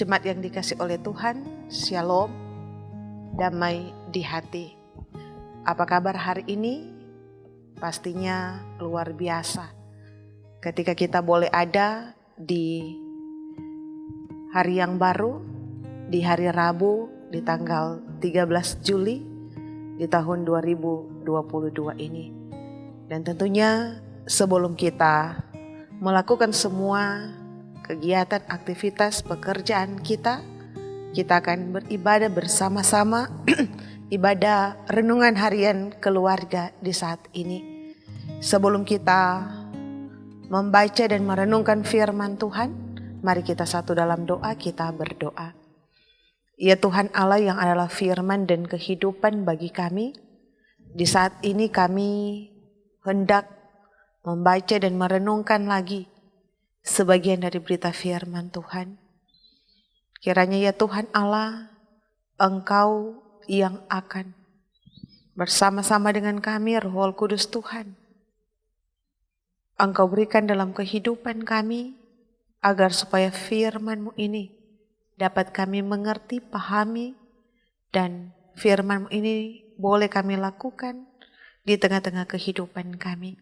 Jemaat yang dikasih oleh Tuhan, Shalom, damai di hati. Apa kabar hari ini? Pastinya luar biasa. Ketika kita boleh ada di hari yang baru, di hari Rabu, di tanggal 13 Juli, di tahun 2022 ini. Dan tentunya sebelum kita melakukan semua kegiatan, aktivitas, pekerjaan kita akan beribadah bersama-sama, ibadah renungan harian keluarga di saat ini. Sebelum kita membaca dan merenungkan firman Tuhan, mari kita satu dalam doa, kita berdoa. Ya Tuhan Allah yang adalah firman dan kehidupan bagi kami, di saat ini kami hendak membaca dan merenungkan lagi sebagian dari berita firman Tuhan. Kiranya ya Tuhan Allah, Engkau yang akan bersama-sama dengan kami, Roh Kudus Tuhan. Engkau berikan dalam kehidupan kami, agar supaya firman-Mu ini dapat kami mengerti, pahami, dan firman-Mu ini boleh kami lakukan di tengah-tengah kehidupan kami.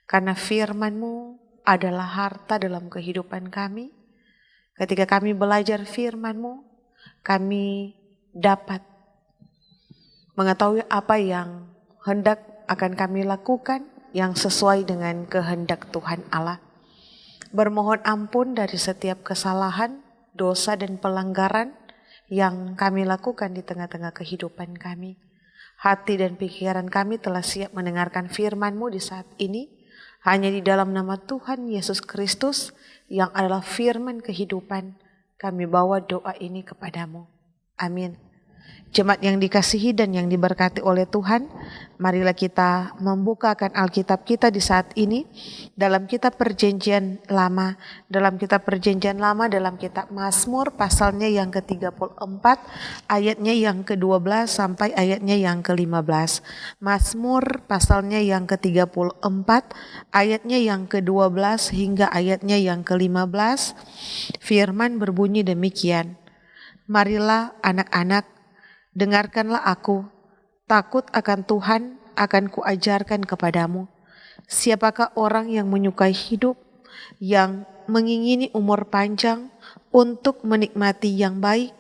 Karena firman-Mu adalah harta dalam kehidupan kami. Ketika kami belajar firman-Mu, kami dapat mengetahui apa yang hendak akan kami lakukan yang sesuai dengan kehendak Tuhan Allah. Bermohon ampun dari setiap kesalahan, dosa dan pelanggaran yang kami lakukan di tengah-tengah kehidupan kami. Hati dan pikiran kami telah siap mendengarkan firman-Mu di saat ini. Hanya di dalam nama Tuhan Yesus Kristus yang adalah firman kehidupan, kami bawa doa ini kepadamu. Amin. Jemaat yang dikasihi dan yang diberkati oleh Tuhan, marilah kita membukakan Alkitab kita di saat ini dalam kitab Perjanjian Lama. Dalam kitab Mazmur pasalnya yang ke-34, ayatnya yang ke-12 sampai ayatnya yang ke-15. Mazmur pasalnya yang ke-34, ayatnya yang ke-12 hingga ayatnya yang ke-15. Firman berbunyi demikian. Marilah anak-anak, dengarkanlah aku, takut akan Tuhan akan kuajarkan kepadamu. Siapakah orang yang menyukai hidup, yang mengingini umur panjang untuk menikmati yang baik?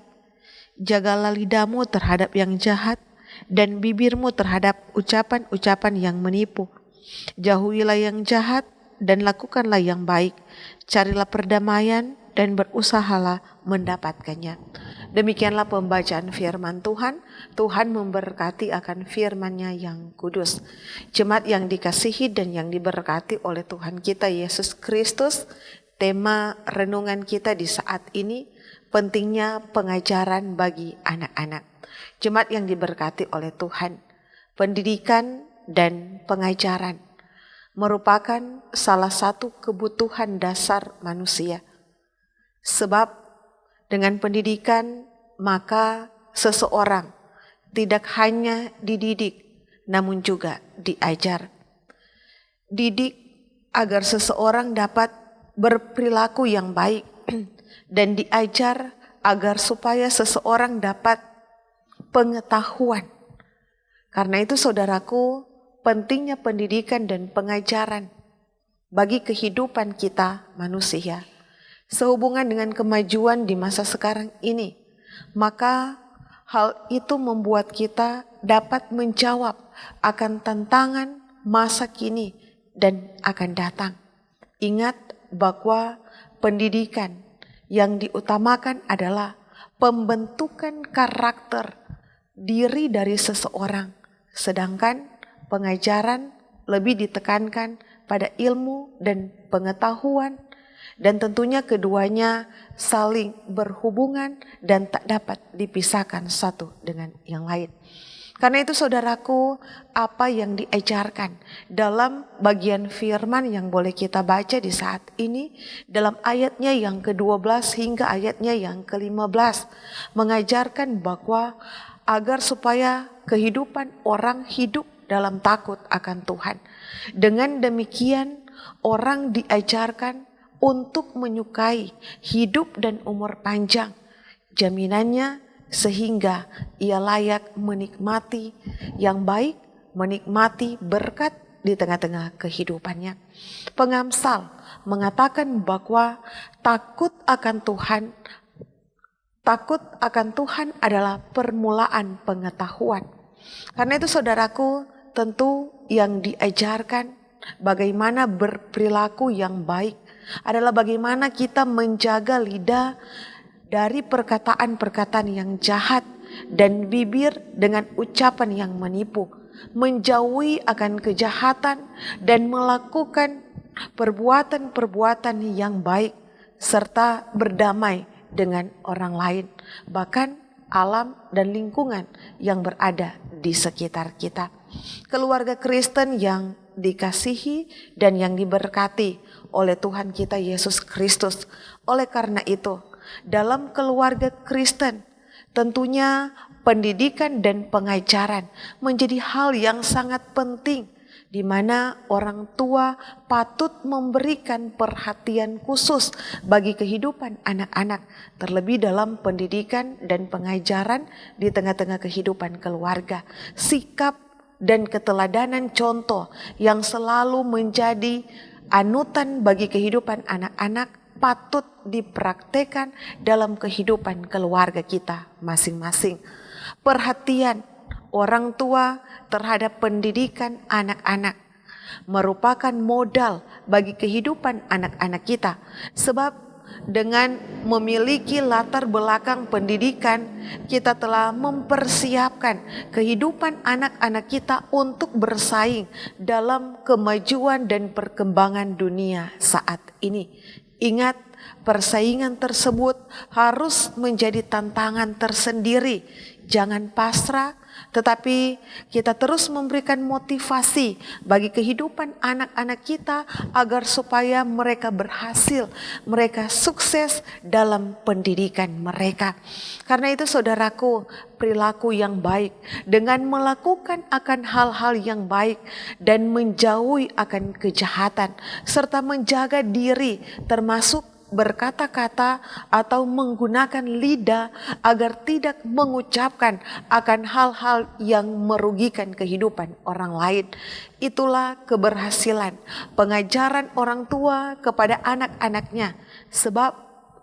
Jagalah lidahmu terhadap yang jahat dan bibirmu terhadap ucapan-ucapan yang menipu. Jauhilah yang jahat dan lakukanlah yang baik. Carilah perdamaian dan berusahalah mendapatkannya. Demikianlah pembacaan firman Tuhan. Tuhan memberkati akan firman-Nya yang kudus. Jemaat yang dikasihi dan yang diberkati oleh Tuhan kita Yesus Kristus, tema renungan kita di saat ini, pentingnya pengajaran bagi anak-anak. Jemaat yang diberkati oleh Tuhan, pendidikan dan pengajaran merupakan salah satu kebutuhan dasar manusia. Sebab dengan pendidikan maka seseorang tidak hanya dididik namun juga diajar. Didik agar seseorang dapat berperilaku yang baik dan diajar agar supaya seseorang dapat pengetahuan. Karena itu saudaraku, pentingnya pendidikan dan pengajaran bagi kehidupan kita manusia. Sehubungan dengan kemajuan di masa sekarang ini, maka hal itu membuat kita dapat menjawab akan tantangan masa kini dan akan datang. Ingat bahwa pendidikan yang diutamakan adalah pembentukan karakter diri dari seseorang, sedangkan pengajaran lebih ditekankan pada ilmu dan pengetahuan. Dan tentunya keduanya saling berhubungan dan tak dapat dipisahkan satu dengan yang lain. Karena itu saudaraku, apa yang diajarkan dalam bagian firman yang boleh kita baca di saat ini, dalam ayatnya yang ke-12 hingga ayatnya yang ke-15, mengajarkan bahwa agar supaya kehidupan orang hidup dalam takut akan Tuhan. Dengan demikian orang diajarkan untuk menyukai hidup dan umur panjang. Jaminannya sehingga ia layak menikmati yang baik, menikmati berkat di tengah-tengah kehidupannya. Pengamsal mengatakan bahwa takut akan Tuhan adalah permulaan pengetahuan. Karena itu saudaraku, tentu yang diajarkan bagaimana berperilaku yang baik adalah bagaimana kita menjaga lidah dari perkataan-perkataan yang jahat dan bibir dengan ucapan yang menipu, menjauhi akan kejahatan dan melakukan perbuatan-perbuatan yang baik serta berdamai dengan orang lain, bahkan alam dan lingkungan yang berada di sekitar kita. Keluarga Kristen yang dikasihi dan yang diberkati oleh Tuhan kita Yesus Kristus. Oleh karena itu, dalam keluarga Kristen tentunya pendidikan dan pengajaran menjadi hal yang sangat penting, di mana orang tua patut memberikan perhatian khusus bagi kehidupan anak-anak, terlebih dalam pendidikan dan pengajaran di tengah-tengah kehidupan keluarga. Sikap dan keteladanan contoh yang selalu menjadi anutan bagi kehidupan anak-anak patut dipraktekkan dalam kehidupan keluarga kita masing-masing. Perhatian orang tua terhadap pendidikan anak-anak merupakan modal bagi kehidupan anak-anak kita, sebab dengan memiliki latar belakang pendidikan, kita telah mempersiapkan kehidupan anak-anak kita untuk bersaing dalam kemajuan dan perkembangan dunia saat ini. Ingat, persaingan tersebut harus menjadi tantangan tersendiri. Jangan pasrah, tetapi kita terus memberikan motivasi bagi kehidupan anak-anak kita agar supaya mereka berhasil, mereka sukses dalam pendidikan mereka. Karena itu saudaraku, perilaku yang baik dengan melakukan akan hal-hal yang baik dan menjauhi akan kejahatan serta menjaga diri termasuk berkata-kata atau menggunakan lidah agar tidak mengucapkan akan hal-hal yang merugikan kehidupan orang lain. Itulah keberhasilan pengajaran orang tua kepada anak-anaknya, sebab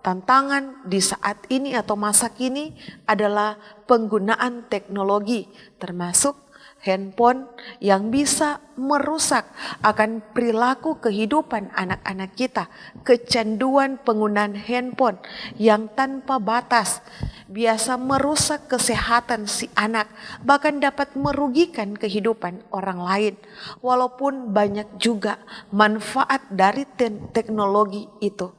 tantangan di saat ini atau masa kini adalah penggunaan teknologi termasuk handphone yang bisa merusak akan perilaku kehidupan anak-anak kita. Kecanduan penggunaan handphone yang tanpa batas biasa merusak kesehatan si anak, bahkan dapat merugikan kehidupan orang lain. Walaupun banyak juga manfaat dari teknologi itu.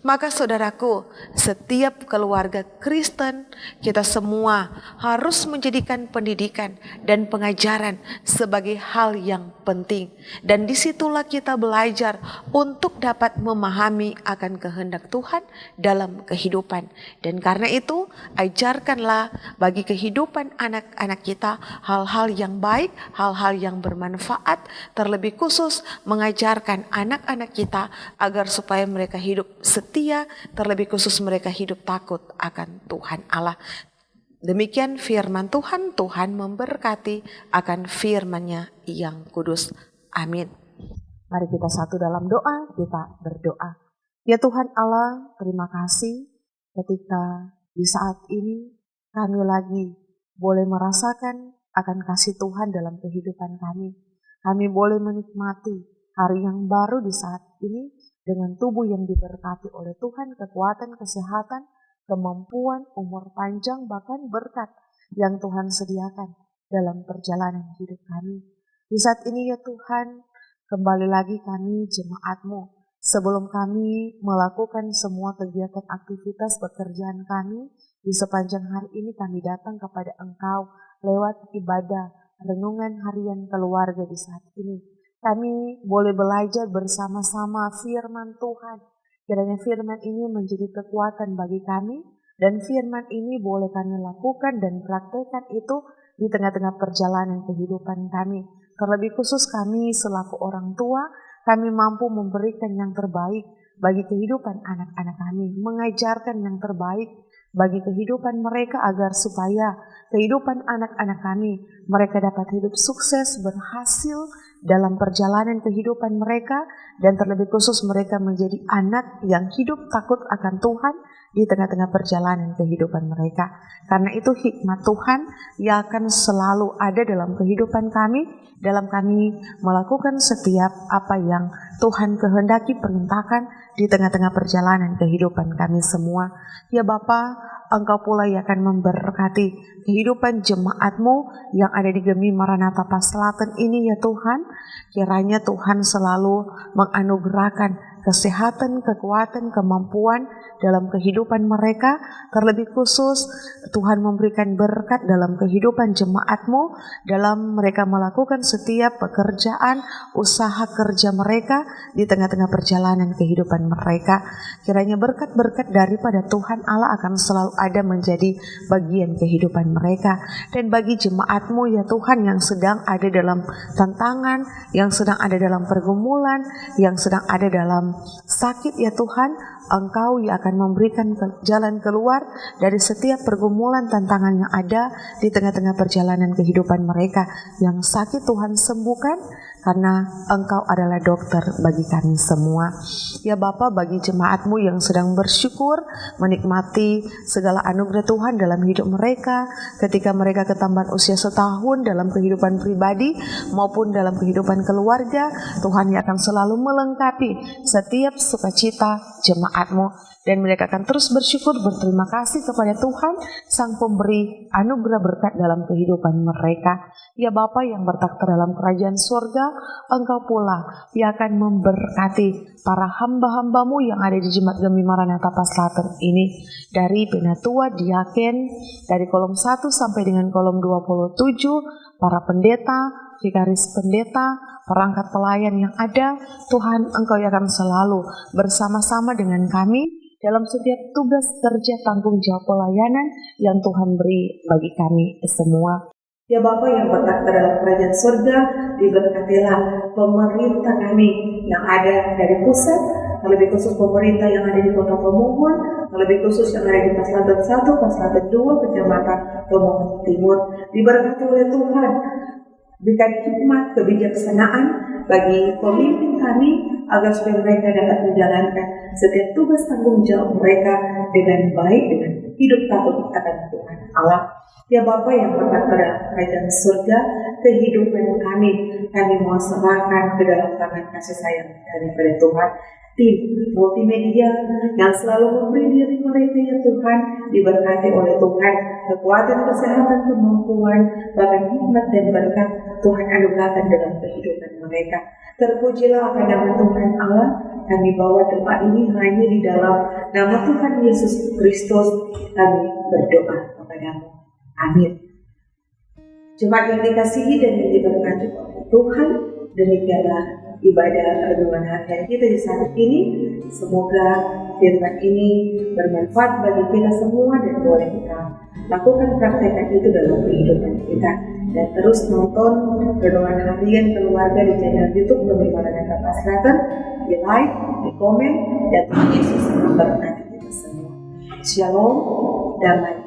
Maka saudaraku, setiap keluarga Kristen, kita semua harus menjadikan pendidikan dan pengajaran sebagai hal yang penting. Dan disitulah kita belajar untuk dapat memahami akan kehendak Tuhan dalam kehidupan. Dan karena itu, ajarkanlah bagi kehidupan anak-anak kita hal-hal yang baik, hal-hal yang bermanfaat, terlebih khusus mengajarkan anak-anak kita agar supaya mereka hidup setia, terlebih khusus mereka hidup takut akan Tuhan Allah. Demikian firman Tuhan, Tuhan memberkati akan firman-Nya yang kudus. Amin. Mari kita satu dalam doa, kita berdoa. Ya Tuhan Allah, terima kasih ketika di saat ini kami lagi boleh merasakan akan kasih Tuhan dalam kehidupan kami. Kami boleh menikmati hari yang baru di saat ini dengan tubuh yang diberkati oleh Tuhan, kekuatan, kesehatan, kemampuan, umur panjang, bahkan berkat yang Tuhan sediakan dalam perjalanan hidup kami. Di saat ini ya Tuhan, kembali lagi kami jemaat-Mu. Sebelum kami melakukan semua kegiatan aktivitas pekerjaan kami, di sepanjang hari ini kami datang kepada Engkau lewat ibadah, renungan harian keluarga di saat ini. Kami boleh belajar bersama-sama firman Tuhan. Kiranya firman ini menjadi kekuatan bagi kami, dan firman ini boleh kami lakukan dan praktekkan itu di tengah-tengah perjalanan kehidupan kami. Terlebih khusus kami selaku orang tua, kami mampu memberikan yang terbaik bagi kehidupan anak-anak kami, mengajarkan yang terbaik bagi kehidupan mereka agar supaya kehidupan anak-anak kami, mereka dapat hidup sukses, berhasil dalam perjalanan kehidupan mereka, dan terlebih khusus mereka menjadi anak yang hidup takut akan Tuhan di tengah-tengah perjalanan kehidupan mereka. Karena itu hikmat Tuhan yang akan selalu ada dalam kehidupan kami, dalam kami melakukan setiap apa yang Tuhan kehendaki perintahkan di tengah-tengah perjalanan kehidupan kami semua. Ya Bapa, Engkau pula yang akan memberkati kehidupan jemaat-Mu yang ada di Gemi Maranatha Paslaten ini ya Tuhan. Kiranya Tuhan selalu menganugerahkan kesehatan, kekuatan, kemampuan dalam kehidupan mereka. Terlebih khusus Tuhan memberikan berkat dalam kehidupan jemaat-Mu, dalam mereka melakukan setiap pekerjaan, usaha kerja mereka di tengah-tengah perjalanan kehidupan mereka. Kiranya berkat-berkat daripada Tuhan Allah akan selalu ada menjadi bagian kehidupan mereka. Dan bagi jemaat-Mu ya Tuhan yang sedang ada dalam tantangan, yang sedang ada dalam pergumulan, yang sedang ada dalam sakit ya Tuhan, Engkau yang akan memberikan jalan keluar dari setiap pergumulan tantangan yang ada di tengah-tengah perjalanan kehidupan mereka. Yang sakit Tuhan sembuhkan, karena Engkau adalah dokter bagi kami semua. Ya Bapa, bagi jemaat-Mu yang sedang bersyukur menikmati segala anugerah Tuhan dalam hidup mereka, ketika mereka ketambahan usia setahun dalam kehidupan pribadi maupun dalam kehidupan keluarga, Tuhan yang akan selalu melengkapi setiap sukacita jemaat-Mu, dan mereka akan terus bersyukur berterima kasih kepada Tuhan Sang Pemberi anugerah berkat dalam kehidupan mereka. Ya Bapa yang bertakhta dalam kerajaan surga, Engkau pula yang akan memberkati para hamba-hamba-Mu yang ada di Jemaat Gemi Maranatha Paslaten ini, dari Penatua, Diaken, dari kolom 1 sampai dengan kolom 27, para pendeta, vikaris pendeta, perangkat pelayan yang ada. Tuhan, Engkau yang akan selalu bersama-sama dengan kami dalam setiap tugas kerja tanggung jawab pelayanan yang Tuhan beri bagi kami semua. Ya Bapa yang bertakhta dalam kerajaan surga, diberkatilah pemerintah kami yang ada dari pusat, terlebih khusus pemerintah yang ada di Kota Pemohon, terlebih khusus yang ada di Paslaten 1, Paslaten 2, Kecamatan Pemohon Timur. Diberkati oleh Tuhan, berikan hikmat kebijaksanaan bagi pemimpin kami agar supaya mereka dapat menjalankan setiap tugas tanggung jawab mereka dengan baik, dengan hidup takut akan Tuhan Allah. Ya Bapa yang bertakhta dalam kerajaan surga, kehidupan kami mau serahkan ke dalam tangan kasih sayang daripada Tuhan. Tim multimedia yang selalu memberi diri mereka ya Tuhan, diberkati oleh Tuhan, kekuatan, kesehatan, kemampuan, bahkan hikmat dan berkat Tuhan anugerahkan dalam kehidupan mereka. Terpujilah akan nama Tuhan Allah. Kami bawa doa ini hanya di dalam nama Tuhan Yesus Kristus. Kami berdoa kepadamu. Amin. Jemaat yang dikasihi dan yang diberkati oleh Tuhan, demikianlah ibadah renungan harian kita di saat ini. Semoga firman ini bermanfaat bagi kita semua dan boleh kita lakukan, praktekkan itu dalam kehidupan kita. Dan terus nonton renungan harian keluarga di channel YouTube Gemi Maranatha Paslaten, di like, di komen, dan Tuhan Yesus memberkati kita semua. Shalom, damai.